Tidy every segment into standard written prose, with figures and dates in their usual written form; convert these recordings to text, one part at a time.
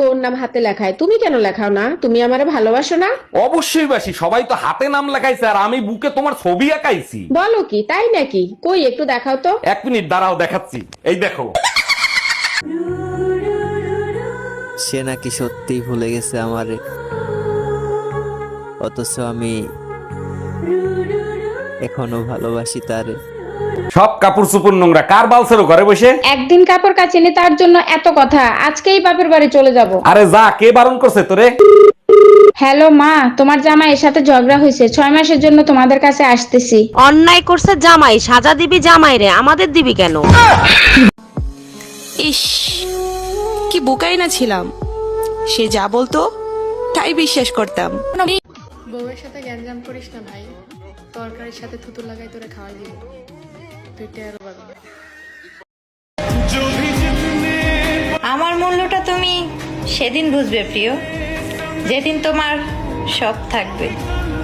বোন নাম হাতে লেখায়, তুমি কেন লেখাও না? তুমি আমারে ভালোবাসো না? অবশ্যই বাসি, সবাই তো হাতে নাম লেখাইছে আর আমি বুকে তোমার ছবি আঁকাইছি। বলো কি, তাই নাকি? কই একটু দেখাও তো। 1 মিনিট দাঁড়াও, দেখাচ্ছি। এই দেখো। সে নাকি সত্যিই ভুলে গেছে আমারে, অথচ আমি এখনো ভালোবাসি তারে। সব কাপড় চোপড় নোংরা, কার বালছেরো ঘরে বসে? একদিন কাপড় কাচিনি তার জন্য এত কথা, আজকেই বাপের বাড়ি চলে যাব। আরে যা, কে বারণ করছে তোরে? হ্যালো মা, তোমার জামাইয়ের সাথে ঝগড়া হয়েছে, 6 মাসের জন্য তোমাদের কাছে আসতেছি। অন্যায় করছে জামাই, সাজা দিবি জামাই রে, আমাদের দিবি কেন? ইস, কি বোকাই না ছিলাম। সে যা বলতো তাই বিশ্বাস করতাম। বউয়ের সাথে গ্যাঞ্জাম করিস না ভাই, তরকারির সাথে থুতু লাগাই তোরে খাওয়াই দিব, তুই টেরও পাবি না। আমার মূল্যটা তুমি সেদিন বুঝবে প্রিয়, যেদিন তোমার সব থাকবে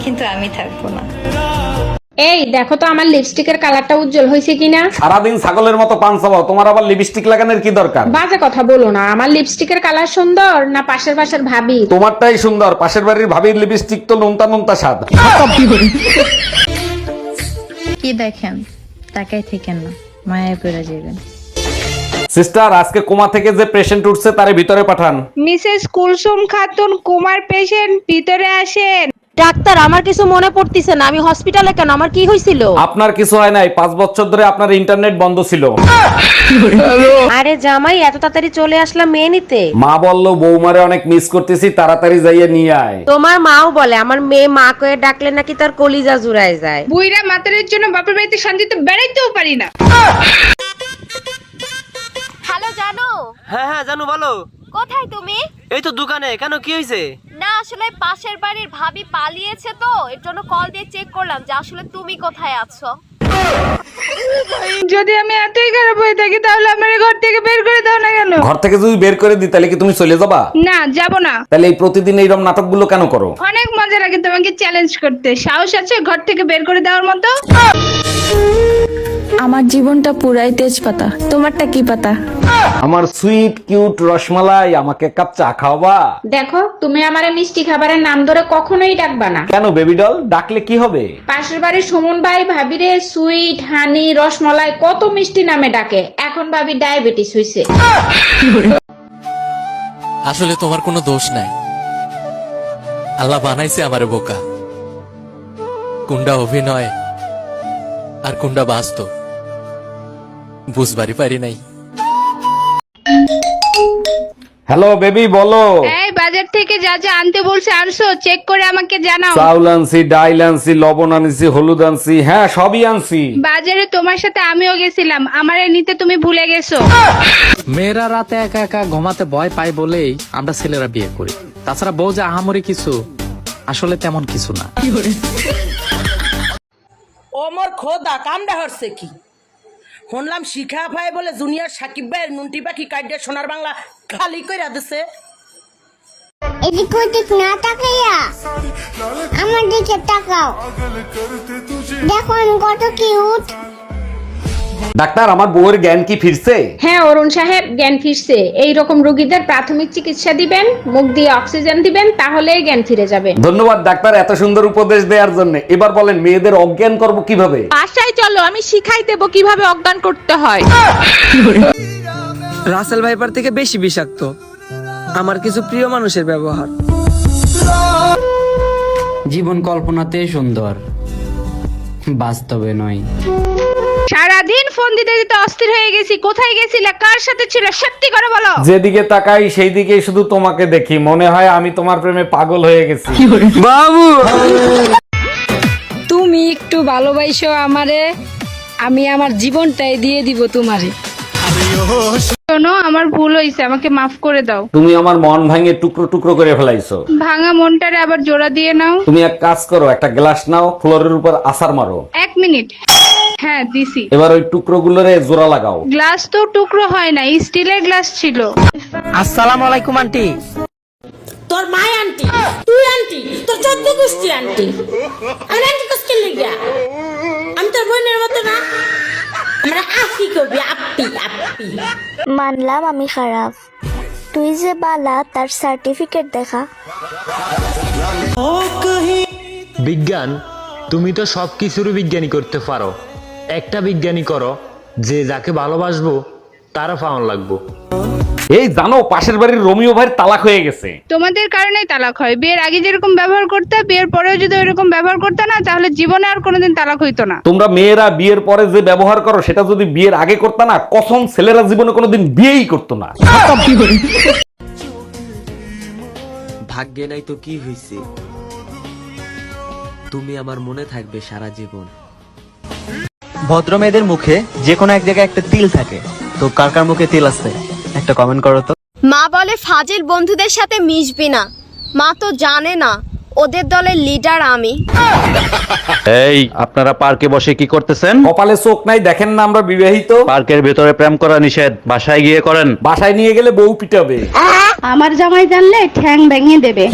কিন্তু আমি থাকবো না। এই দেখো তো আমার লিপস্টিকের কালারটা উজ্জ্বল হয়েছে কিনা। সারাদিন ছাগলের মতো পান চাবাও, তোমার আবার লিপস্টিক লাগানোর কি দরকার? বাজে কথা বলো না, আমার লিপস্টিকের কালার সুন্দর না পাশের পাশের ভাবি? তোমারটাই সুন্দর, পাশের বাড়ির ভাবির লিপস্টিক তো নুনতা নুনতা স্বাদ। কি দেখেন, তাকাই থেকেন না, মায়ায় পড়ে যাবেন। সিস্টার, আজকে কোমা থেকে যে পেশেন্ট উঠছে তারে ভিতরে পাঠান। মিসেস কুলসুম খাতুন কুমার পেশেন্ট, ভিতরে আসেন। ডাক্তার, আমার কিছু মনে পড়তিছে না, আমি হসপিটালে কেন? আমার কি হয়েছিল? আপনার কিছু হয় নাই, 5 বছর ধরে আপনার ইন্টারনেট বন্ধ ছিল। আরে জামাই, এত তাড়াতাড়ি চলে আসলাম মেয়ে নিতে? মা বললো বৌমারে অনেক মিস করতেছি, তাড়াতাড়ি যাইয়ে নিয়ে আয়। তোমার মাও বলে আমার মেয়ে মা কয়ে ডাকলে নাকি তার কলিজা জুড়ায় যায়। বুইরা মাতারের জন্য বাপের বাড়িতে শান্তিতে বেড়াইতেও পারি না। হ্যালো জানো? হ্যাঁ জানু, বলো। কোথায় তুমি? এই তো দোকানে। কেন, কি হয়েছে? না আসলে পাশের বাড়ির ভাবি পালিয়েছে, তো এর জন্য কল দিয়ে চেক করলাম যে আসলে তুমি কোথায় আছো। যদি আমি এতই খারাপ হয়ে থাকি তাহলে আমার ঘর থেকে বের করে দাও না কেন? ঘর থেকে যদি বের করে দিই তাহলে কি তুমি চলে যাবা? না, যাব না। তাহলে এই প্রতিদিন এইরকম নাটকগুলো কেন করো? অনেক মজা লাগে তোমাকে চ্যালেঞ্জ করতে। সাহস আছে ঘর থেকে বের করে দেওয়ার মতো? আমার জীবনটা পুরাই তেজপাতা, তোমারটা কি পাতা? আমার সুইট কিউট রসমালাই, আমাকে এক কাপ চা খাওয়াবা? দেখো, তুমি আমারে মিষ্টি খাবারের নাম ধরে কখনোই ডাকবা না। কেন বেবি ডল, ডাকলে কি হবে? পাশের বাড়ির সুমন ভাই ভাবিরে সুইট, হানি, রসমালাই কত মিষ্টি নামে ডাকে, এখন ভাবি ডায়াবেটিস হইছে। আসলে তোমার কোনো দোষ নাই, আল্লাহ বানাইছে আমারে বোকা। কোনটা অভিনয় আর কোনটা বাস্তব বুঝবারই পারি নাই। হ্যালো বেবি, বলো। এই বাজার থেকে যা যা আনতে বলছে আনছো? চেক করে আমাকে জানাও। চাউল আনছি, ডাইল আনছি, লবণ আনছি, হলুদ আনছি, হ্যাঁ সবই আনছি। বাজারে তোমার সাথে আমিও গেছিলাম, আমারে নিতে তুমি ভুলে গেছো। মেয়েরা রাতে একা একা ঘুমাতে ভয় পায় বলেই আমরা ছেলেরা বিয়ে করি। তাছাড়া বউ যে আহামরি কিছু, আসলে তেমন কিছু না। ও মোর খোদা, কামডা হচ্ছে কি? শুনলাম শিখা ভাই বলে জুনিয়র সাকিব ভাইয়ের নুনটি পাখি কাইডে সোনার বাংলা খালি কইরা দিছে। এদিক ওদিক না তাকাইয়া আমার দিকে তাকাও, দেখো আমি কত কিউট। ডাক্তার, আমার বউয়ের জ্ঞান কি ফিরছে? হ্যাঁ অরুণ সাহেব, জ্ঞান ফিরছে। এই রকম রোগীদের প্রাথমিক চিকিৎসা দিবেন, মুখ দিয়ে অক্সিজেন দিবেন, তাহলেই জ্ঞান ফিরে যাবে। ধন্যবাদ ডাক্তার, এত সুন্দর উপদেশ দেওয়ার জন্য। এবার বলেন মেয়েদের অজ্ঞান করব কিভাবে? বাসায় চলো, আমি শিখাই দেবো কিভাবে অজ্ঞান করতে হয়। রাসেল ভাইপার থেকে বেশি বিষাক্ত আমার কিছু প্রিয় মানুষের ব্যবহার। জীবন কল্পনাতে সুন্দর, বাস্তবে নয়। সারাদিন ফোন দিতে দিতে অস্থির হয়ে গেছি। কোথায় গেছিলে, কার সাথে ছিল, সত্যি করে বলো। যেদিকে তাকাই সেই দিকে শুধু তোমাকে দেখি, মনে হয় আমি তোমার প্রেমে পাগল হয়ে গেছি। বাবু, তুমি একটু ভালোবাসো আমারে, আমি আমার জীবনটাই দিয়ে দিব তোমারে। শোনো, আমার ভুল হয়েছে, আমাকে মাফ করে দাও। তুমি আমার মন ভাঙে টুকরো টুকরো করে ফেলাইছো। ভাঙা মনটারে আবার জোড়া দিয়ে নাও। তুমি এক কাজ করো, একটা গ্লাস নাও, ফ্লোরের উপর আছাড় মারো। 1 মিনিট। হ্যাঁ দিছি। এবার ওই টুকরো গুলোরে জোড়া লাগাও। গ্লাস তো টুকরো হয় না, স্টিলের গ্লাস ছিল। আসসালামু আলাইকুম আন্টি। তোর মাই আন্টি, তুই আন্টি, তোর 14 গোষ্ঠী আন্টি। আমি আন্টি কষ্ট লেগা, আমি তোর বোনের মতো না। আমরা আপি কবি, আপি আপি। মানলাম আমি খারাপ, তুই যে বালা তার সার্টিফিকেট দেখা। বিজ্ঞান, তুমি তো সব কিছুরই বিজ্ঞানী করতে পারো, একটা বিজ্ঞানী করো যে যাকে ভালোবাসবো তারা পাওয়ান লাগবো। এই জানো পাশের বাড়ির রোমিও ভাইয়ের তালাক হয়ে গেছে। তোমাদের কারণেই তালাক হয়। বিয়ের আগে যেরকম ব্যবহার করতে, বিয়ের পরেও যদি ওইরকম ব্যবহার করতে না, তাহলে জীবনে আর কোনোদিন তালাক হইতো না। তোমরা মেয়েরা বিয়ের পরে যে ব্যবহার করো সেটা যদি বিয়ের আগে করতে না, কসম ছেলেরা জীবনে কোনোদিন বিয়েই করতো না। ভাগ্যে নাই তো কি হইছে, তুমি আমার মনে থাকবে সারা জীবন। ভদ্র মেয়েদের মুখে যে কোনো এক জায়গায় একটা তিল থাকে, তো কার কার মুখে তিল আছে একটা কমেন্ট করো তো। মা বলে ফাজিল বন্ধুদের সাথে মিশবি না, মা তো জানে না ওদের দলের লিডার আমি। এই আপনারা পার্কে বসে কি করতেছেন? কপালে চোখ নাই দেখেন না আমরা বিবাহিত? পার্কের ভেতরে প্রেম করা নিষেধ, বাসায় গিয়ে করেন। বাসায় নিয়ে গেলে বউ পিটাবে। আমার জামাই জানলে ঠ্যাং ভেঙে দেবে।